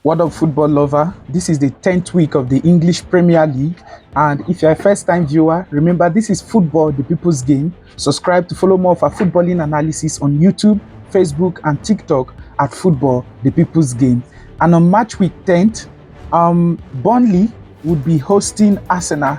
What up, football lover? This is the 10th week of the English Premier League. And if you're a first time viewer, remember this is Football, the People's Game. Subscribe to follow more of our footballing analysis on YouTube, Facebook, and TikTok at Football, the People's Game. And on match week 10th, Burnley would be hosting Arsenal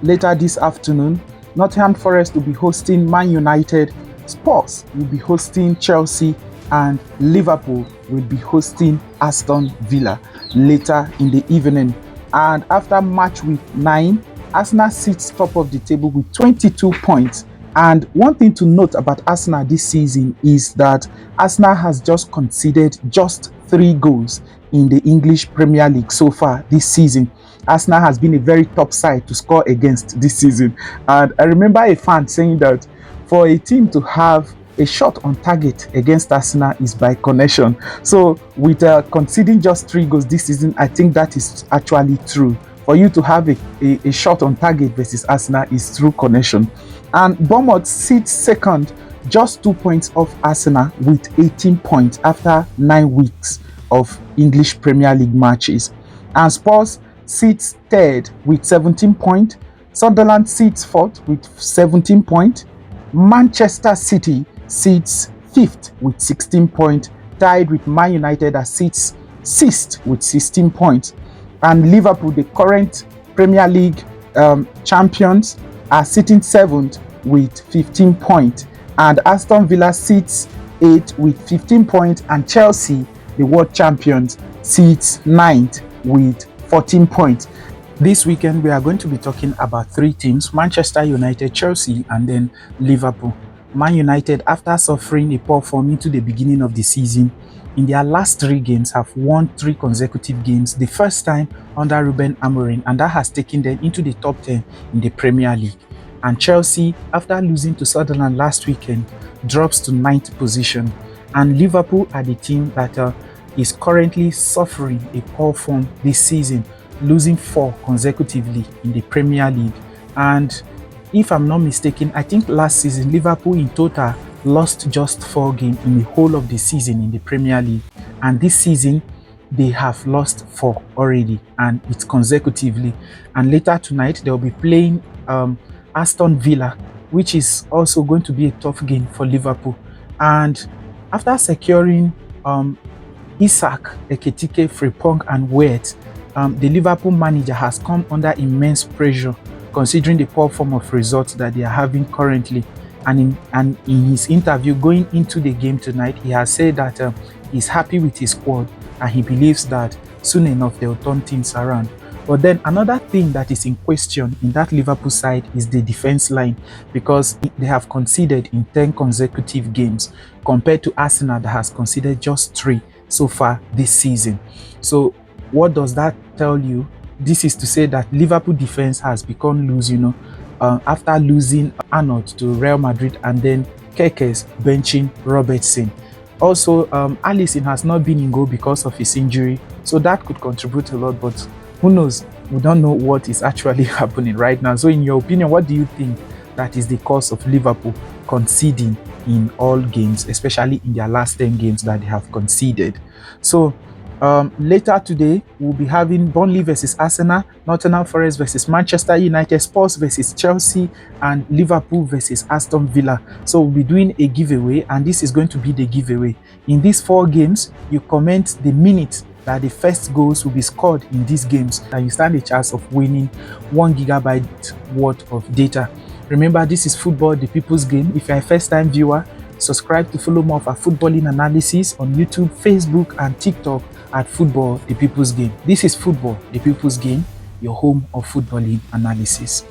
later this afternoon. Nottingham Forest will be hosting Man United. Spurs will be hosting Chelsea, and Liverpool will be hosting Aston Villa later in the evening. And after match week 9, Arsenal sits top of the table with 22 points. And one thing to note about Arsenal this season is that Arsenal has just conceded just 3 goals in the English Premier League so far this season. Arsenal has been a very top side to score against this season. And I remember a fan saying that for a team to have a shot on target against Arsenal is by connection. So with conceding just 3 goals this season, I think that is actually true. For you to have a shot on target versus Arsenal is through connection. And Bournemouth sits second, just 2 points off Arsenal with 18 points after 9 weeks of English Premier League matches. And Spurs sits third with 17 points. Sunderland sits fourth with 17 points. Manchester City sits 5th with 16 points, tied with Man United that sits 6th with 16 points. And Liverpool, the current Premier League champions, are sitting 7th with 15 points. And Aston Villa sits 8th with 15 points. And Chelsea, the world champions, sits 9th with 14 points. This weekend, we are going to be talking about 3 teams: Manchester United, Chelsea, and then Liverpool. Man United, after suffering a poor form into the beginning of the season, in their last 3 games have won 3 consecutive games, the first time under Ruben Amorim, and that has taken them into the top 10 in the Premier League. And Chelsea, after losing to Sunderland last weekend, drops to 9th position. And Liverpool are the team that is currently suffering a poor form this season, losing 4 consecutively in the Premier League. And if I'm not mistaken, I think last season Liverpool in total lost just 4 games in the whole of the season in the Premier League. And this season they have lost 4 already, and it's consecutively. And later tonight they'll be playing Aston Villa, which is also going to be a tough game for Liverpool. And after securing Isak, Ekitike, Frimpong, and Wait, the Liverpool manager has come under immense pressure considering the poor form of results that they are having currently. And in his interview going into the game tonight, he has said that he's happy with his squad and he believes that soon enough they'll turn things around. But then another thing that is in question in that Liverpool side is the defense line, because they have conceded in 10 consecutive games compared to Arsenal that has conceded just 3 so far this season. So what does that tell you? This is to say that Liverpool defense has become loose, after losing Arnold to Real Madrid and then Kekes benching Robertson. Also, Alisson has not been in goal because of his injury, so that could contribute a lot, but who knows? We don't know what is actually happening right now. So in your opinion, what do you think that is the cause of Liverpool conceding in all games, especially in their last 10 games that they have conceded? So later today, we'll be having Burnley versus Arsenal, Nottingham Forest versus Manchester United, Spurs versus Chelsea, and Liverpool versus Aston Villa. So we'll be doing a giveaway, and this is going to be the giveaway. In these 4 games, you comment the minute that the first goals will be scored in these games, and you stand a chance of winning 1 gigabyte worth of data. Remember, this is Football, the People's Game. If you're a first-time viewer, subscribe to follow more of our footballing analysis on YouTube, Facebook, and TikTok at Football, the People's Game. This is Football, the People's Game, your home of footballing analysis.